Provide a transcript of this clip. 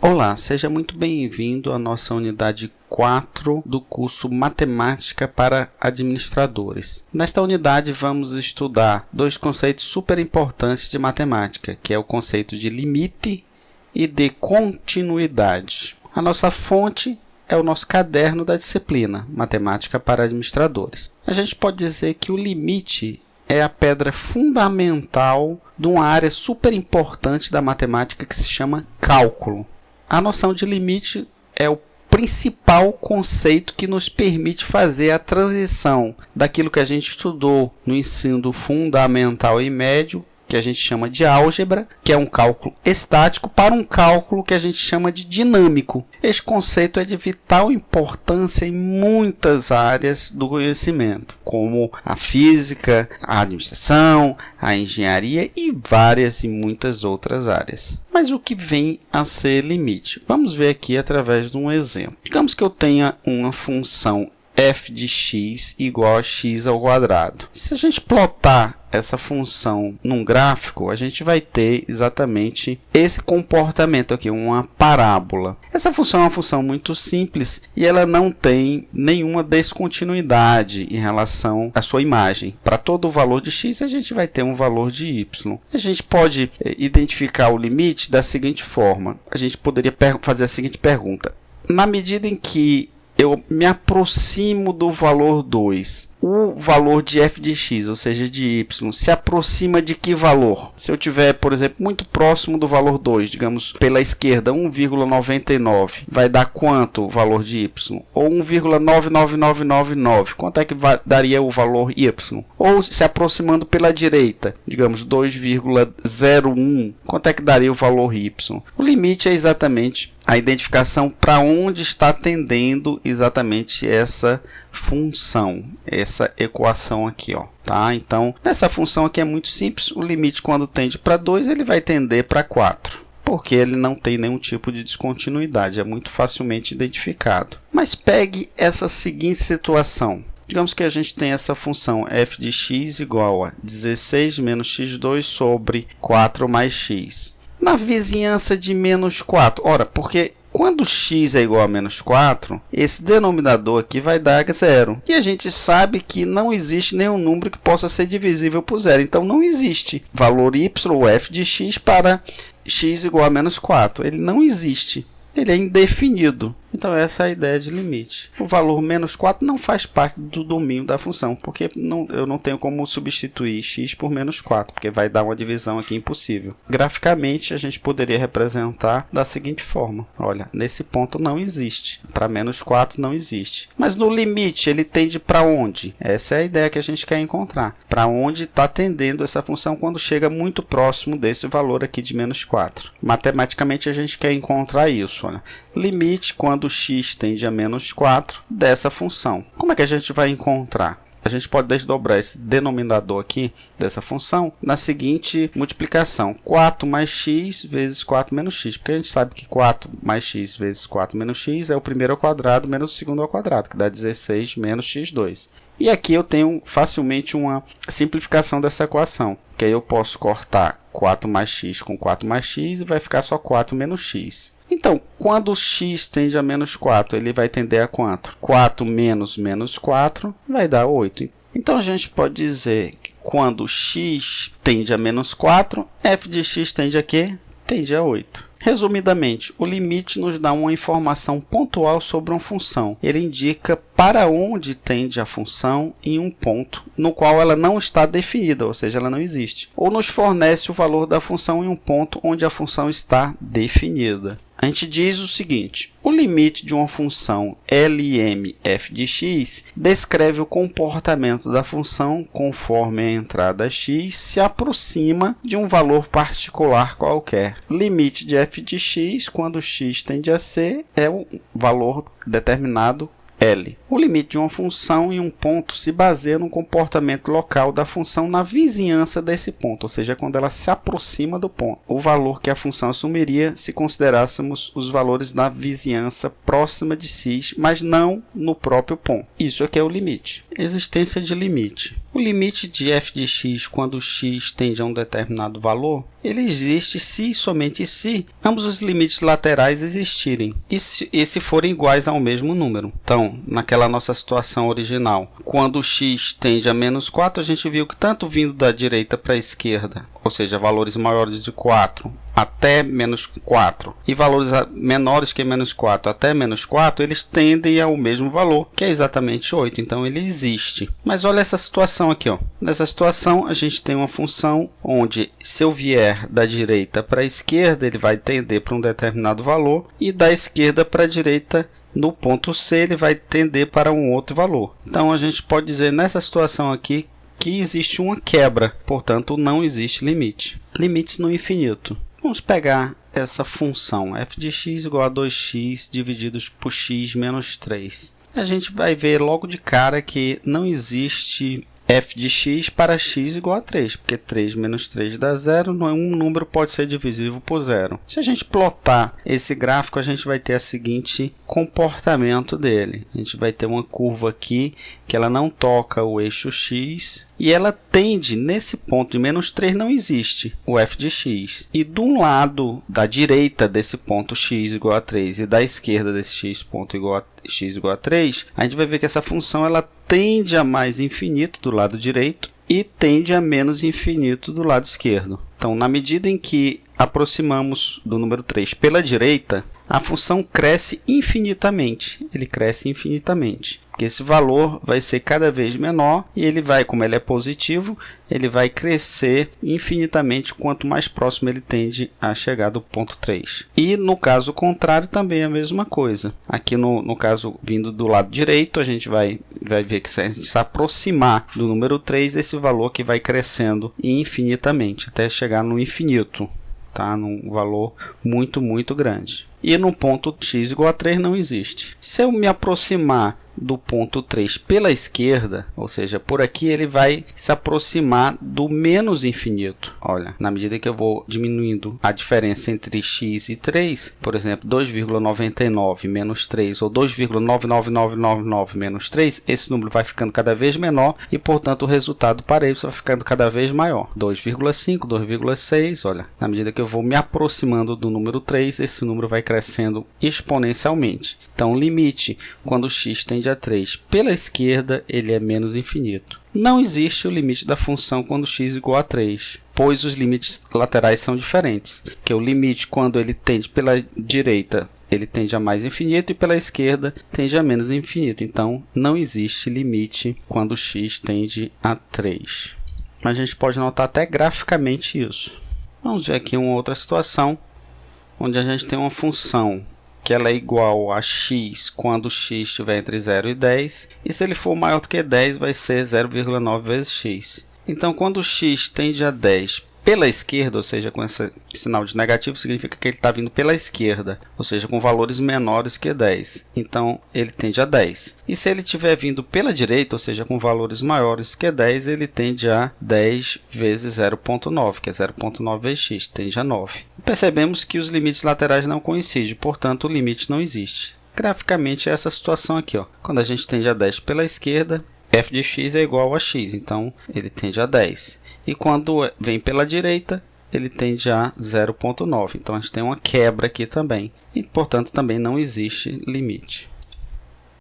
Olá, seja muito bem-vindo à nossa unidade 4 do curso Matemática para Administradores. Nesta unidade vamos estudar dois conceitos super importantes de matemática, que é o conceito de limite e de continuidade. A nossa fonte é o nosso caderno da disciplina Matemática para Administradores. A gente pode dizer que o limite é a pedra fundamental de uma área super importante da matemática que se chama cálculo. A noção de limite é o principal conceito que nos permite fazer a transição daquilo que a gente estudou no ensino fundamental e médio, que a gente chama de álgebra, que é um cálculo estático, para um cálculo que a gente chama de dinâmico. Este conceito é de vital importância em muitas áreas do conhecimento, como a física, a administração, a engenharia e várias e muitas outras áreas. Mas o que vem a ser limite? Vamos ver aqui através de um exemplo. Digamos que eu tenha uma função f de x igual a x ao quadrado. Se a gente plotar essa função num gráfico, a gente vai ter exatamente esse comportamento aqui, uma parábola. Essa função é uma função muito simples e ela não tem nenhuma descontinuidade em relação à sua imagem. Para todo valor de x, a gente vai ter um valor de y. A gente pode identificar o limite da seguinte forma. A gente poderia fazer a seguinte pergunta. Na medida em que eu me aproximo do valor 2, o valor de f de x, ou seja, de y, se aproxima de que valor? Se eu tiver, por exemplo, muito próximo do valor 2, digamos, pela esquerda, 1,99, vai dar quanto o valor de y? Ou 1,99999, quanto é que daria o valor y? Ou se aproximando pela direita, digamos, 2,01, quanto é que daria o valor y? O limite é exatamente a identificação para onde está tendendo exatamente essa função, essa equação aqui, ó, tá? Então, nessa função aqui é muito simples, o limite quando tende para 2, ele vai tender para 4, porque ele não tem nenhum tipo de descontinuidade, é muito facilmente identificado. Mas pegue essa seguinte situação. Digamos que a gente tem essa função f de x igual a 16 menos x2 sobre 4 mais x. Na vizinhança de menos 4, ora, porque quando x é igual a menos 4, esse denominador aqui vai dar 0. E a gente sabe que não existe nenhum número que possa ser divisível por 0. Então, não existe valor y ou f de x para x igual a menos 4. Ele não existe. Ele é indefinido. Então, essa é a ideia de limite. O valor menos 4 não faz parte do domínio da função, porque eu não tenho como substituir x por menos 4, porque vai dar uma divisão aqui impossível. Graficamente, a gente poderia representar da seguinte forma. Olha, nesse ponto não existe. Para menos 4 não existe. Mas no limite, ele tende para onde? Essa é a ideia que a gente quer encontrar. Para onde está tendendo essa função quando chega muito próximo desse valor aqui de menos 4. Matematicamente, a gente quer encontrar isso. Olha, limite quando x tende a menos 4 dessa função. Como é que a gente vai encontrar? A gente pode desdobrar esse denominador aqui dessa função na seguinte multiplicação. 4 mais x vezes 4 menos x. Porque a gente sabe que 4 mais x vezes 4 menos x é o primeiro ao quadrado menos o segundo ao quadrado, que dá 16 menos x2. E aqui eu tenho facilmente uma simplificação dessa equação, que aí eu posso cortar 4 mais x com 4 mais x e vai ficar só 4 menos x. Então, quando x tende a menos 4, ele vai tender a quanto? 4 menos menos 4 vai dar 8. Então, a gente pode dizer que quando x tende a menos 4, f de x tende a quê? Tende a 8. Resumidamente, o limite nos dá uma informação pontual sobre uma função. Ele indica para onde tende a função em um ponto no qual ela não está definida, ou seja, ela não existe. Ou nos fornece o valor da função em um ponto onde a função está definida. A gente diz o seguinte: o limite de uma função Lm f de x descreve o comportamento da função conforme a entrada x se aproxima de um valor particular qualquer. Limite de f de x, quando x tende a c, é um valor determinado L. O limite de uma função em um ponto se baseia no comportamento local da função na vizinhança desse ponto, ou seja, quando ela se aproxima do ponto. O valor que a função assumiria se considerássemos os valores na vizinhança próxima de si, mas não no próprio ponto. Isso aqui é o limite. Existência de limite. O limite de f de x quando x tende a um determinado valor, ele existe se e somente se ambos os limites laterais existirem e se forem iguais ao mesmo número. Então, naquela nossa situação original, quando x tende a menos 4, a gente viu que tanto vindo da direita para a esquerda, ou seja, valores maiores de 4 até menos 4 e valores menores que menos 4 até menos 4, eles tendem ao mesmo valor, que é exatamente 8. Então, ele existe. Mas olha essa situação aqui, ó. Nessa situação, a gente tem uma função onde, se eu vier da direita para a esquerda, ele vai tender para um determinado valor, e da esquerda para a direita, no ponto C, ele vai tender para um outro valor. Então, a gente pode dizer nessa situação aqui que existe uma quebra, portanto, não existe limite. Limites no infinito. Vamos pegar essa função f de x igual a 2x divididos por x menos 3. A gente vai ver logo de cara que não existe f de x para x igual a 3, porque 3 menos 3 dá 0, um número pode ser divisível por 0. Se a gente plotar esse gráfico, a gente vai ter o seguinte comportamento dele. A gente vai ter uma curva aqui que ela não toca o eixo x e ela tende, nesse ponto de menos 3 não existe o f de x. E do lado da direita desse ponto x igual a 3 e da esquerda desse x ponto x igual a 3, a gente vai ver que essa função ela tende a mais infinito do lado direito e tende a menos infinito do lado esquerdo. Então, na medida em que aproximamos do número 3 pela direita, a função cresce infinitamente. Ele cresce infinitamente, porque esse valor vai ser cada vez menor e ele vai, como ele é positivo, ele vai crescer infinitamente quanto mais próximo ele tende a chegar do ponto 3. E no caso contrário também é a mesma coisa. Aqui no caso vindo do lado direito, a gente vai ver que se a gente se aproximar do número 3, esse valor que vai crescendo infinitamente, até chegar no infinito, tá? Num valor muito, muito grande. E no ponto x igual a 3 não existe. Se eu me aproximar do ponto 3 pela esquerda, ou seja, por aqui ele vai se aproximar do menos infinito. Olha, na medida que eu vou diminuindo a diferença entre x e 3, por exemplo, 2,99 menos 3 ou 2,99999 menos 3, esse número vai ficando cada vez menor e, portanto, o resultado para y vai ficando cada vez maior. 2,5, 2,6, olha, na medida que eu vou me aproximando do número 3, esse número vai crescendo exponencialmente. Então, o limite, quando x tende a 3 pela esquerda, ele é menos infinito. Não existe o limite da função quando x igual a 3, pois os limites laterais são diferentes. Que o limite, quando ele tende pela direita, ele tende a mais infinito, e pela esquerda tende a menos infinito. Então, não existe limite quando x tende a 3. Mas a gente pode notar até graficamente isso. Vamos ver aqui uma outra situação, onde a gente tem uma função que ela é igual a x quando x estiver entre 0 e 10, e se ele for maior do que 10, vai ser 0,9 vezes x. Então, quando x tende a 10 pela esquerda, ou seja, com esse sinal de negativo, significa que ele está vindo pela esquerda, ou seja, com valores menores que 10. Então, ele tende a 10. E se ele estiver vindo pela direita, ou seja, com valores maiores que 10, ele tende a 10 vezes 0,9, que é 0,9 vezes x, tende a 9. Percebemos que os limites laterais não coincidem, portanto, o limite não existe. Graficamente, é essa situação aqui, ó. Quando a gente tende a 10 pela esquerda, f de x é igual a x, então ele tende a 10. E quando vem pela direita, ele tende a 0,9. Então, a gente tem uma quebra aqui também. E, portanto, também não existe limite.